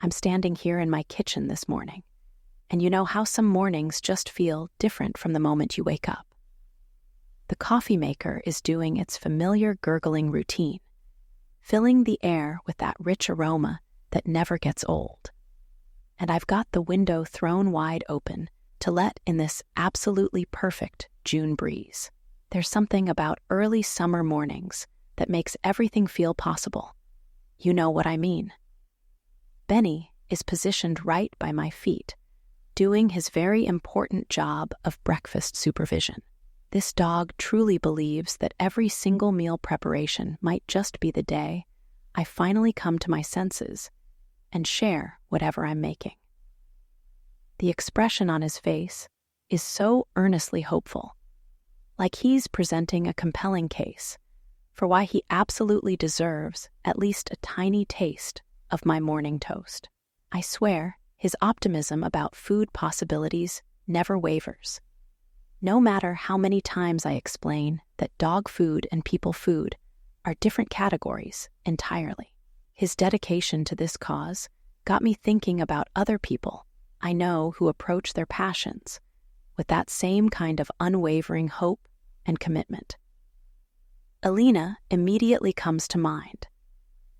I'm standing here in my kitchen this morning, and you know how some mornings just feel different from the moment you wake up. The coffee maker is doing its familiar gurgling routine, filling the air with that rich aroma that never gets old. And I've got the window thrown wide open to let in this absolutely perfect June breeze. There's something about early summer mornings that makes everything feel possible. You know what I mean. Benny is positioned right by my feet, doing his very important job of breakfast supervision. This dog truly believes that every single meal preparation might just be the day I finally come to my senses and share whatever I'm making. The expression on his face is so earnestly hopeful, like he's presenting a compelling case for why he absolutely deserves at least a tiny taste of my morning toast. I swear, his optimism about food possibilities never wavers. No matter how many times I explain that dog food and people food are different categories entirely. His dedication to this cause got me thinking about other people I know who approach their passions with that same kind of unwavering hope and commitment. Elena immediately comes to mind,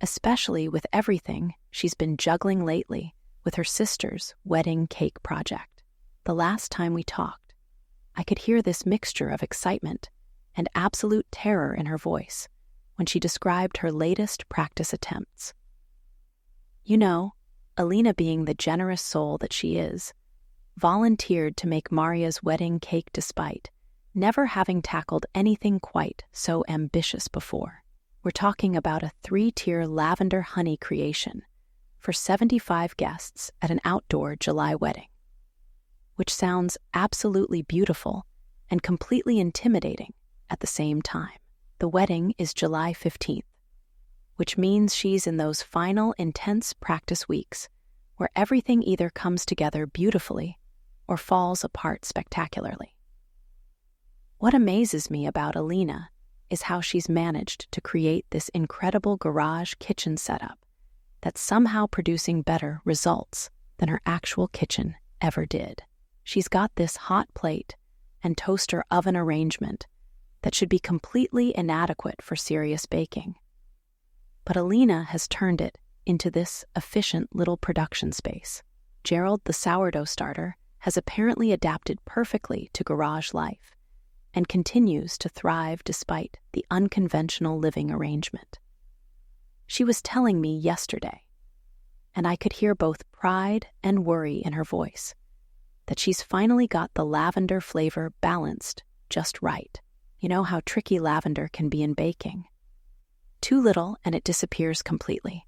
especially with everything she's been juggling lately with her sister's wedding cake project. The last time we talked, I could hear this mixture of excitement and absolute terror in her voice when she described her latest practice attempts. You know, Elena, being the generous soul that she is, volunteered to make Maria's wedding cake despite never having tackled anything quite so ambitious before. We're talking about a 3-tier lavender honey creation for 75 guests at an outdoor July wedding, which sounds absolutely beautiful and completely intimidating at the same time. The wedding is July 15th, which means she's in those final intense practice weeks where everything either comes together beautifully or falls apart spectacularly. What amazes me about Elena is how she's managed to create this incredible garage kitchen setup that's somehow producing better results than her actual kitchen ever did. She's got this hot plate and toaster oven arrangement that should be completely inadequate for serious baking. But Elena has turned it into this efficient little production space. Gerald, the sourdough starter, has apparently adapted perfectly to garage life and continues to thrive despite the unconventional living arrangement. She was telling me yesterday, and I could hear both pride and worry in her voice, that she's finally got the lavender flavor balanced just right. You know how tricky lavender can be in baking. Too little and it disappears completely.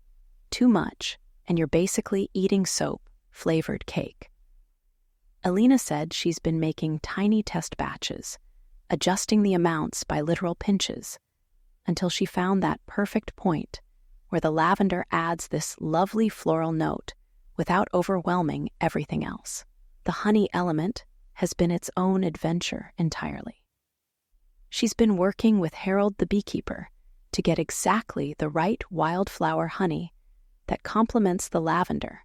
Too much and you're basically eating soap-flavored cake. Elena said she's been making tiny test batches, adjusting the amounts by literal pinches, until she found that perfect point where the lavender adds this lovely floral note without overwhelming everything else. The honey element has been its own adventure entirely. She's been working with Harold the beekeeper to get exactly the right wildflower honey that complements the lavender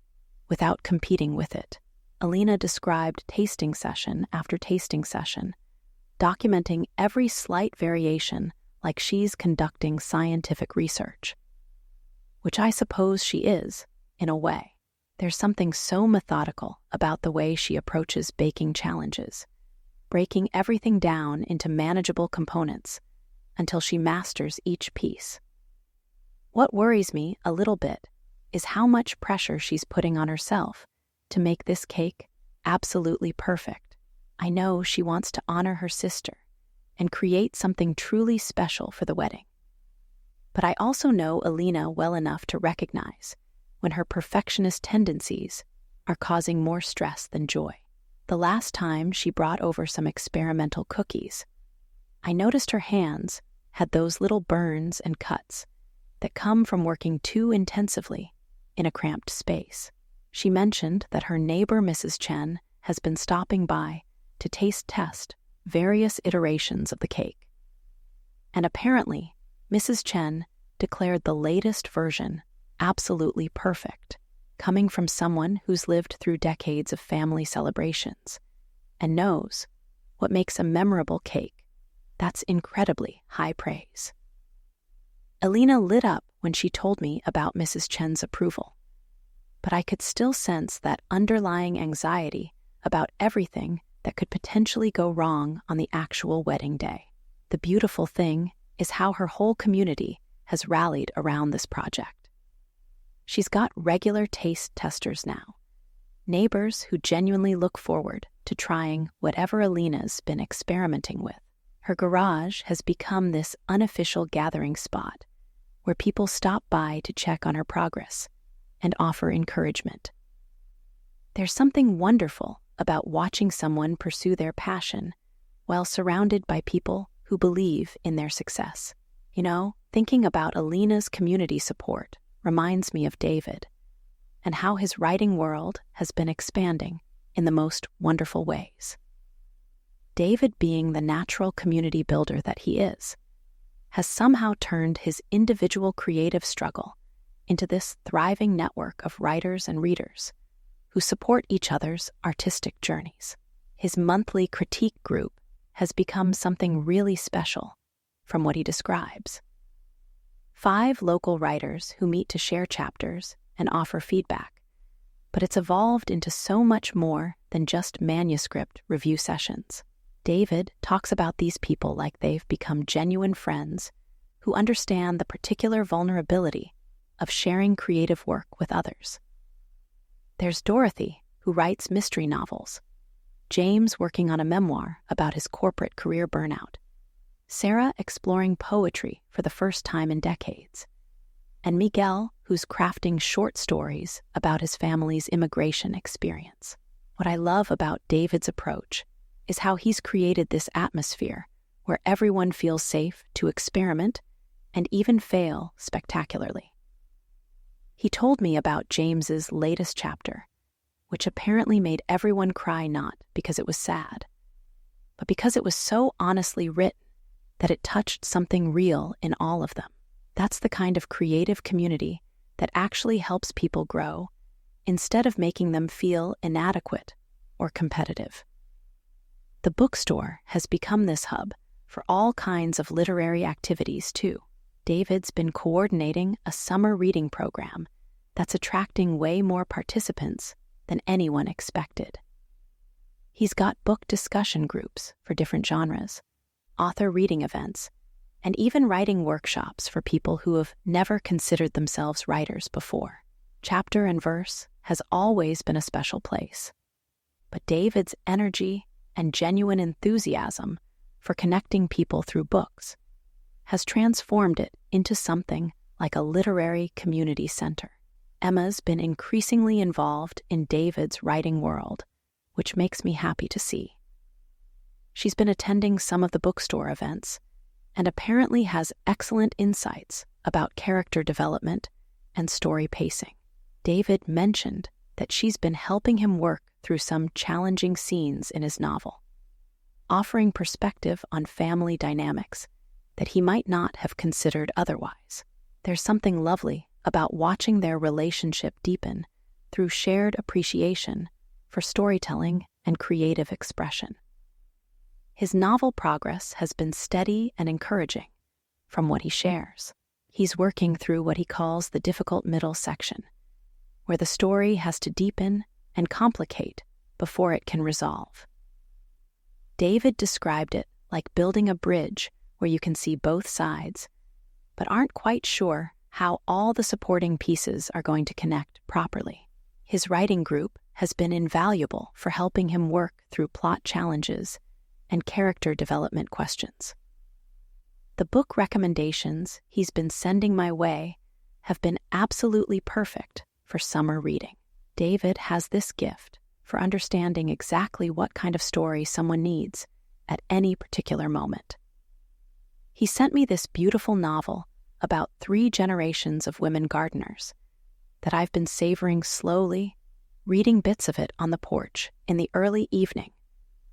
without competing with it. Elena described tasting session after tasting session, documenting every slight variation like she's conducting scientific research. Which I suppose she is, in a way. There's something so methodical about the way she approaches baking challenges, breaking everything down into manageable components until she masters each piece. What worries me a little bit is how much pressure she's putting on herself to make this cake absolutely perfect. I know she wants to honor her sister and create something truly special for the wedding. But I also know Elena well enough to recognize when her perfectionist tendencies are causing more stress than joy. The last time she brought over some experimental cookies, I noticed her hands had those little burns and cuts that come from working too intensively in a cramped space. She mentioned that her neighbor Mrs. Chen has been stopping by to taste test various iterations of the cake. And apparently, Mrs. Chen declared the latest version absolutely perfect, coming from someone who's lived through decades of family celebrations and knows what makes a memorable cake. That's incredibly high praise. Elena lit up when she told me about Mrs. Chen's approval, but I could still sense that underlying anxiety about everything that could potentially go wrong on the actual wedding day. The beautiful thing is how her whole community has rallied around this project. She's got regular taste testers now, neighbors who genuinely look forward to trying whatever Elena's been experimenting with. Her garage has become this unofficial gathering spot where people stop by to check on her progress and offer encouragement. There's something wonderful about watching someone pursue their passion while surrounded by people who believe in their success. You know, thinking about Elena's community support reminds me of David and how his writing world has been expanding in the most wonderful ways. David, being the natural community builder that he is, has somehow turned his individual creative struggle into this thriving network of writers and readers who support each other's artistic journeys. His monthly critique group has become something really special, from what he describes. 5 local writers who meet to share chapters and offer feedback, but it's evolved into so much more than just manuscript review sessions. David talks about these people like they've become genuine friends who understand the particular vulnerability of sharing creative work with others. There's Dorothy, who writes mystery novels, James working on a memoir about his corporate career burnout, Sarah exploring poetry for the first time in decades, and Miguel, who's crafting short stories about his family's immigration experience. What I love about David's approach is how he's created this atmosphere where everyone feels safe to experiment and even fail spectacularly. He told me about James's latest chapter, which apparently made everyone cry not because it was sad, but because it was so honestly written that it touched something real in all of them. That's the kind of creative community that actually helps people grow instead of making them feel inadequate or competitive. The bookstore has become this hub for all kinds of literary activities, too. David's been coordinating a summer reading program that's attracting way more participants than anyone expected. He's got book discussion groups for different genres, author reading events, and even writing workshops for people who have never considered themselves writers before. Chapter and verse has always been a special place, but David's energy and genuine enthusiasm for connecting people through books has transformed it into something like a literary community center. Emma's been increasingly involved in David's writing world, which makes me happy to see. She's been attending some of the bookstore events and apparently has excellent insights about character development and story pacing. David mentioned that she's been helping him work through some challenging scenes in his novel, offering perspective on family dynamics that he might not have considered otherwise. There's something lovely about watching their relationship deepen through shared appreciation for storytelling and creative expression. His novel progress has been steady and encouraging from what he shares. He's working through what he calls the difficult middle section, where the story has to deepen and complicate before it can resolve. David described it like building a bridge where you can see both sides, but aren't quite sure how all the supporting pieces are going to connect properly. His writing group has been invaluable for helping him work through plot challenges and character development questions. The book recommendations he's been sending my way have been absolutely perfect for summer reading. David has this gift for understanding exactly what kind of story someone needs at any particular moment. He sent me this beautiful novel about 3 generations of women gardeners that I've been savoring slowly, reading bits of it on the porch in the early evening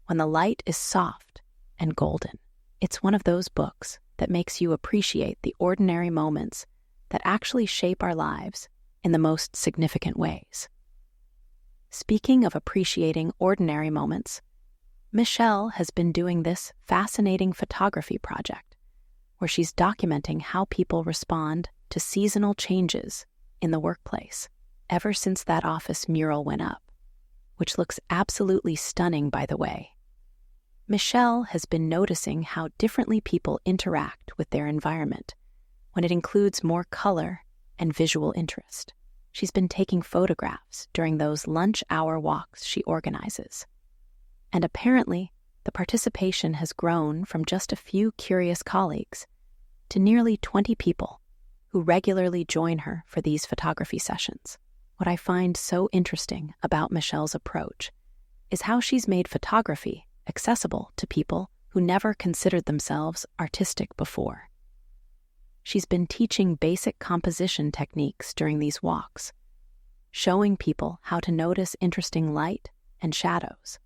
when the light is soft and golden. It's one of those books that makes you appreciate the ordinary moments that actually shape our lives in the most significant ways. Speaking of appreciating ordinary moments, Michelle has been doing this fascinating photography project where she's documenting how people respond to seasonal changes in the workplace ever since that office mural went up, which looks absolutely stunning, by the way. Michelle has been noticing how differently people interact with their environment when it includes more color and visual interest. She's been taking photographs during those lunch hour walks she organizes. And apparently, the participation has grown from just a few curious colleagues to nearly 20 people who regularly join her for these photography sessions. What I find so interesting about Michelle's approach is how she's made photography accessible to people who never considered themselves artistic before. She's been teaching basic composition techniques during these walks, showing people how to notice interesting light and shadows,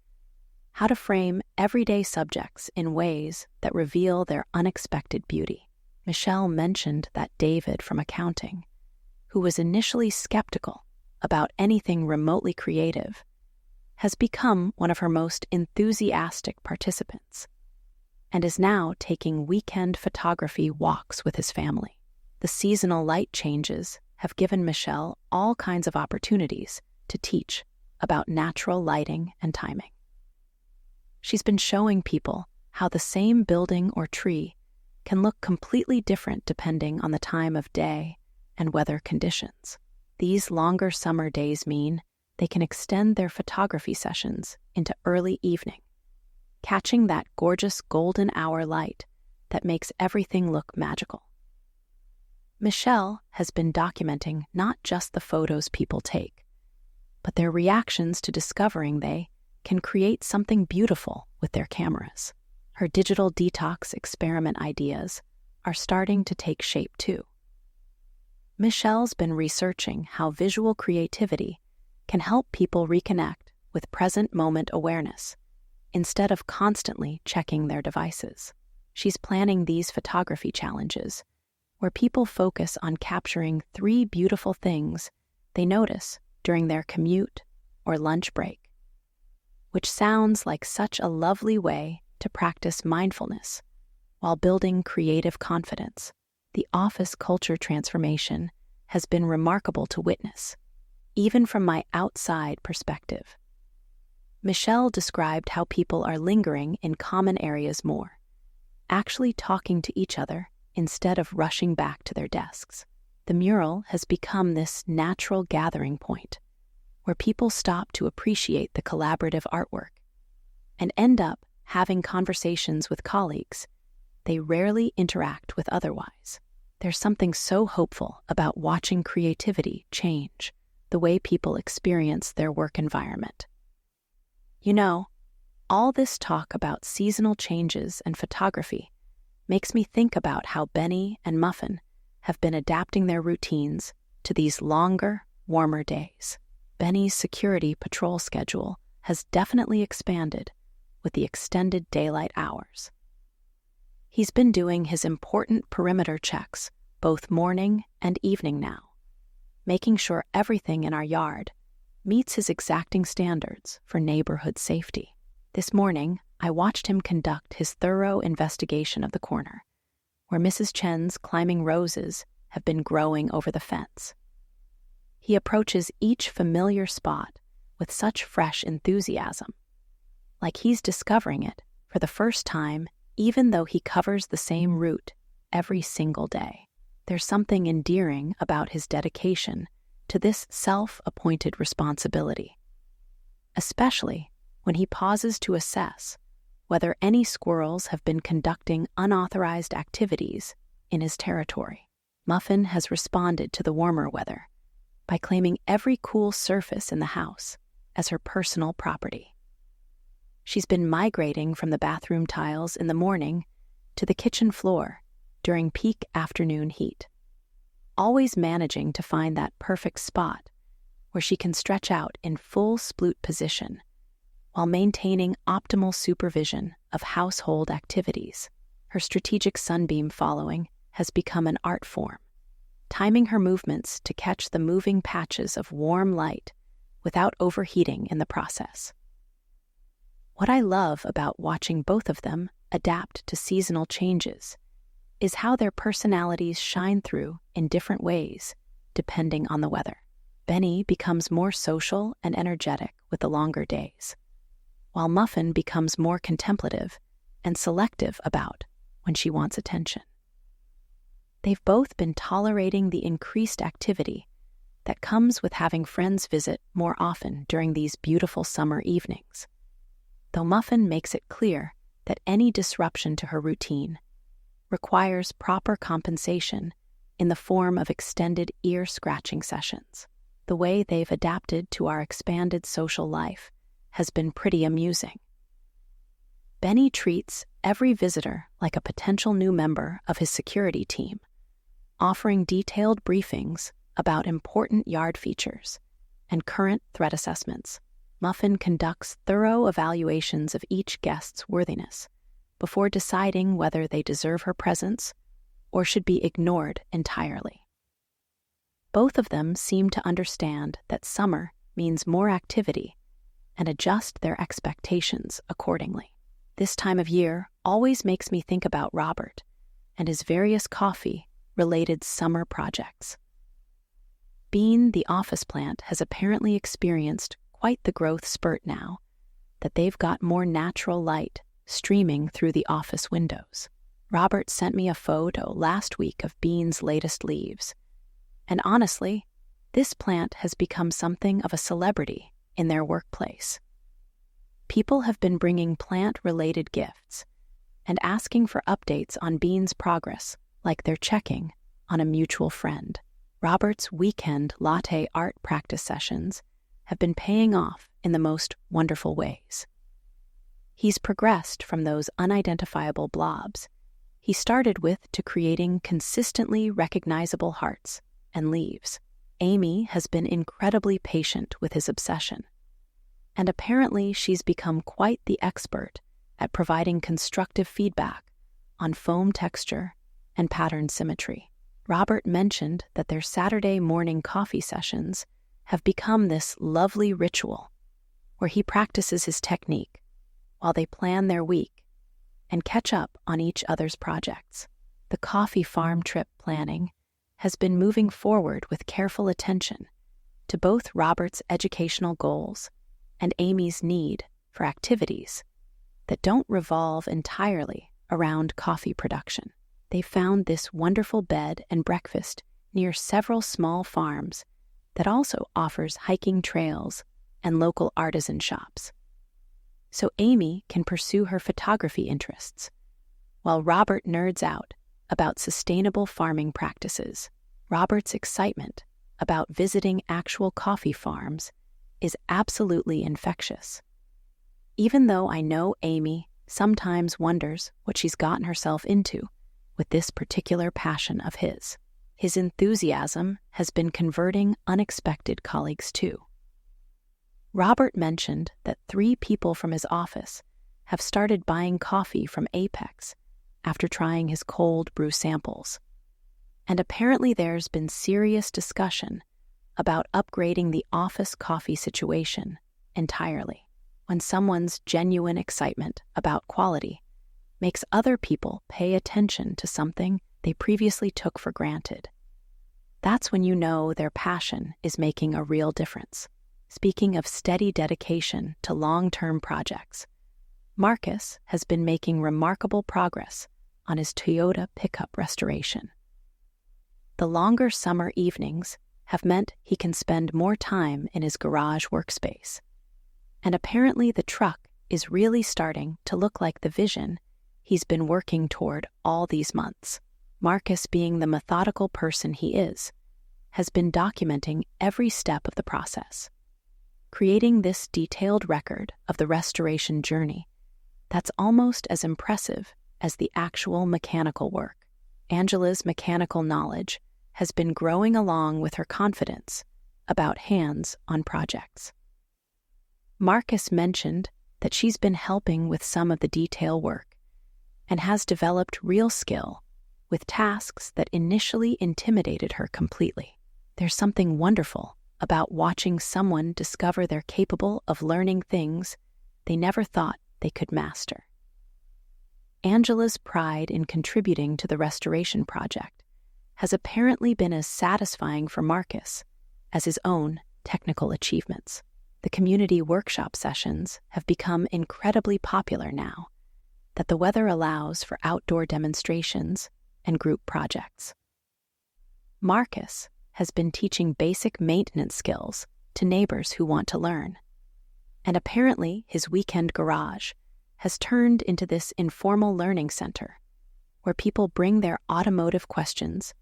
how to frame everyday subjects in ways that reveal their unexpected beauty. Michelle mentioned that David from accounting, who was initially skeptical about anything remotely creative, has become one of her most enthusiastic participants and is now taking weekend photography walks with his family. The seasonal light changes have given Michelle all kinds of opportunities to teach about natural lighting and timing. She's been showing people how the same building or tree can look completely different depending on the time of day and weather conditions. These longer summer days mean they can extend their photography sessions into early evening, catching that gorgeous golden hour light that makes everything look magical. Michelle has been documenting not just the photos people take, but their reactions to discovering they can create something beautiful with their cameras. Her digital detox experiment ideas are starting to take shape too. Michelle's been researching how visual creativity can help people reconnect with present moment awareness instead of constantly checking their devices. She's planning these photography challenges where people focus on capturing 3 beautiful things they notice during their commute or lunch break, which sounds like such a lovely way to practice mindfulness while building creative confidence. The office culture transformation has been remarkable to witness, even from my outside perspective. Michelle described how people are lingering in common areas more, actually talking to each other instead of rushing back to their desks. The mural has become this natural gathering point where people stop to appreciate the collaborative artwork and end up having conversations with colleagues they rarely interact with otherwise. There's something so hopeful about watching creativity change the way people experience their work environment. You know, all this talk about seasonal changes and photography makes me think about how Benny and Muffin have been adapting their routines to these longer, warmer days. Benny's security patrol schedule has definitely expanded with the extended daylight hours. He's been doing his important perimeter checks both morning and evening now, making sure everything in our yard meets his exacting standards for neighborhood safety. This morning, I watched him conduct his thorough investigation of the corner, where Mrs. Chen's climbing roses have been growing over the fence. He approaches each familiar spot with such fresh enthusiasm, like he's discovering it for the first time, even though he covers the same route every single day. There's something endearing about his dedication to this self-appointed responsibility, especially when he pauses to assess whether any squirrels have been conducting unauthorized activities in his territory. Muffin has responded to the warmer weather by claiming every cool surface in the house as her personal property. She's been migrating from the bathroom tiles in the morning to the kitchen floor during peak afternoon heat, always managing to find that perfect spot where she can stretch out in full sploot position while maintaining optimal supervision of household activities. Her strategic sunbeam following has become an art form, timing her movements to catch the moving patches of warm light without overheating in the process. What I love about watching both of them adapt to seasonal changes is how their personalities shine through in different ways depending on the weather. Benny becomes more social and energetic with the longer days, while Muffin becomes more contemplative and selective about when she wants attention. They've both been tolerating the increased activity that comes with having friends visit more often during these beautiful summer evenings, though Muffin makes it clear that any disruption to her routine requires proper compensation in the form of extended ear-scratching sessions. The way they've adapted to our expanded social life has been pretty amusing. Benny treats every visitor like a potential new member of his security team, offering detailed briefings about important yard features and current threat assessments. Muffin conducts thorough evaluations of each guest's worthiness before deciding whether they deserve her presence or should be ignored entirely. Both of them seem to understand that summer means more activity and adjust their expectations accordingly. This time of year always makes me think about Robert and his various coffee-related summer projects. Bean, the office plant, has apparently experienced quite the growth spurt now that they've got more natural light streaming through the office windows. Robert sent me a photo last week of Bean's latest leaves, and honestly, this plant has become something of a celebrity in their workplace. People have been bringing plant-related gifts and asking for updates on Bean's progress, like they're checking on a mutual friend. Robert's weekend latte art practice sessions have been paying off in the most wonderful ways. He's progressed from those unidentifiable blobs he started with to creating consistently recognizable hearts and leaves. Amy has been incredibly patient with his obsession, and apparently she's become quite the expert at providing constructive feedback on foam texture and pattern symmetry. Robert mentioned that their Saturday morning coffee sessions have become this lovely ritual where he practices his technique while they plan their week and catch up on each other's projects. The coffee farm trip planning has been moving forward with careful attention to both Robert's educational goals and Amy's need for activities that don't revolve entirely around coffee production. They found this wonderful bed and breakfast near several small farms that also offers hiking trails and local artisan shops. So Amy can pursue her photography interests, while Robert nerds out about sustainable farming practices. Robert's excitement about visiting actual coffee farms is absolutely infectious. Even though I know Amy sometimes wonders what she's gotten herself into with this particular passion of his. His enthusiasm has been converting unexpected colleagues too. Robert mentioned that 3 people from his office have started buying coffee from Apex after trying his cold brew samples. And apparently there's been serious discussion about upgrading the office coffee situation entirely, when someone's genuine excitement about quality makes other people pay attention to something they previously took for granted. That's when you know their passion is making a real difference. Speaking of steady dedication to long-term projects, Marcus has been making remarkable progress on his Toyota pickup restoration. The longer summer evenings have meant he can spend more time in his garage workspace, and apparently the truck is really starting to look like the vision he's been working toward all these months. Marcus, being the methodical person he is, has been documenting every step of the process, creating this detailed record of the restoration journey that's almost as impressive as the actual mechanical work. Angela's mechanical knowledge has been growing along with her confidence about hands-on projects. Marcus mentioned that she's been helping with some of the detail work and has developed real skill with tasks that initially intimidated her completely. There's something wonderful about watching someone discover they're capable of learning things they never thought they could master. Angela's pride in contributing to the restoration project has apparently been as satisfying for Marcus as his own technical achievements. The community workshop sessions have become incredibly popular now that the weather allows for outdoor demonstrations and group projects. Marcus has been teaching basic maintenance skills to neighbors who want to learn, and apparently his weekend garage has turned into this informal learning center where people bring their automotive questions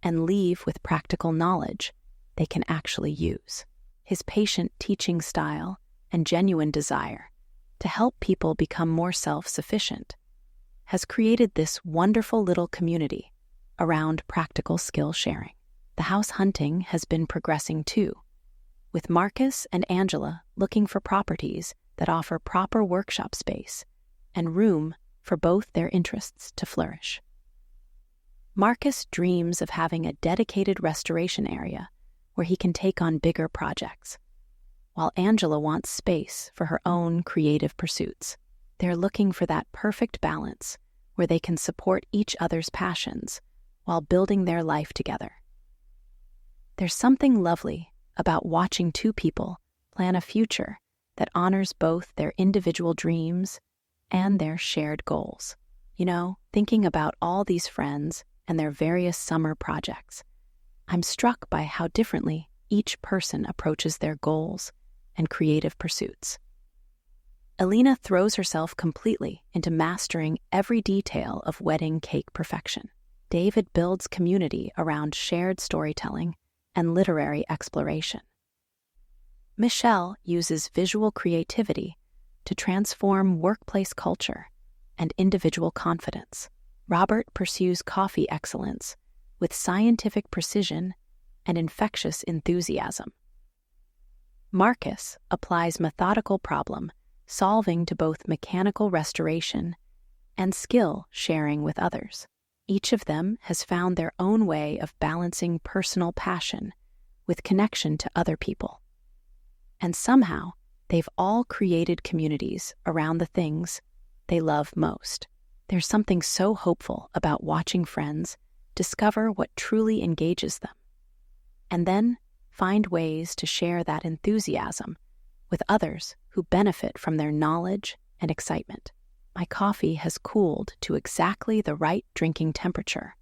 and leave with practical knowledge they can actually use. His patient teaching style and genuine desire to help people become more self-sufficient has created this wonderful little community around practical skill sharing. The house hunting has been progressing too, with Marcus and Angela looking for properties that offer proper workshop space and room for both their interests to flourish. Marcus dreams of having a dedicated restoration area where he can take on bigger projects, while Angela wants space for her own creative pursuits. They're looking for that perfect balance where they can support each other's passions while building their life together. There's something lovely about watching two people plan a future that honors both their individual dreams and their shared goals. Thinking about all these friends and their various summer projects, I'm struck by how differently each person approaches their goals and creative pursuits. Elena throws herself completely into mastering every detail of wedding cake perfection. David builds community around shared storytelling and literary exploration. Michelle uses visual creativity to transform workplace culture and individual confidence. Robert pursues coffee excellence with scientific precision and infectious enthusiasm. Marcus applies methodical problem solving to both mechanical restoration and skill sharing with others. Each of them has found their own way of balancing personal passion with connection to other people. And somehow, they've all created communities around the things they love most. There's something so hopeful about watching friends discover what truly engages them, and then find ways to share that enthusiasm with others who benefit from their knowledge and excitement. My coffee has cooled to exactly the right drinking temperature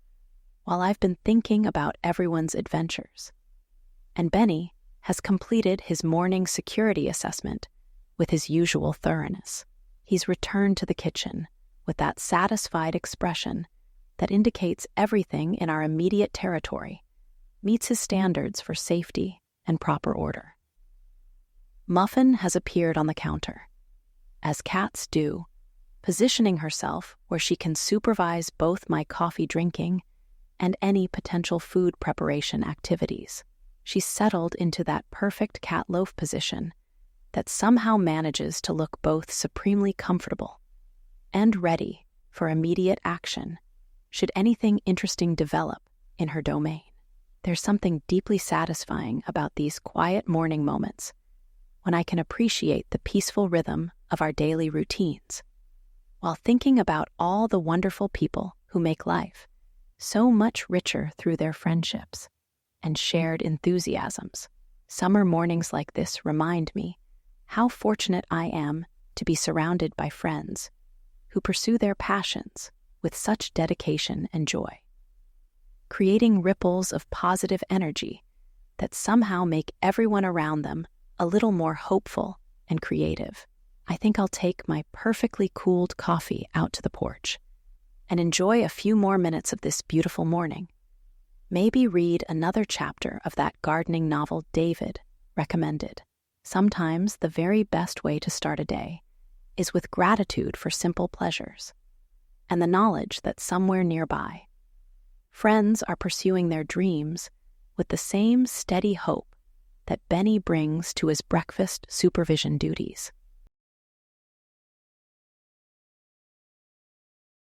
while I've been thinking about everyone's adventures. And Benny has completed his morning security assessment with his usual thoroughness. He's returned to the kitchen with that satisfied expression that indicates everything in our immediate territory meets his standards for safety and proper order. Muffin has appeared on the counter, as cats do, positioning herself where she can supervise both my coffee drinking and any potential food preparation activities. She's settled into that perfect cat loaf position that somehow manages to look both supremely comfortable and ready for immediate action should anything interesting develop in her domain. There's something deeply satisfying about these quiet morning moments when I can appreciate the peaceful rhythm of our daily routines, while thinking about all the wonderful people who make life so much richer through their friendships and shared enthusiasms. Summer mornings like this remind me how fortunate I am to be surrounded by friends who pursue their passions with such dedication and joy, creating ripples of positive energy that somehow make everyone around them a little more hopeful and creative. I think I'll take my perfectly cooled coffee out to the porch and enjoy a few more minutes of this beautiful morning. Maybe read another chapter of that gardening novel David recommended. Sometimes the very best way to start a day is with gratitude for simple pleasures and the knowledge that somewhere nearby, friends are pursuing their dreams with the same steady hope that Benny brings to his breakfast supervision duties.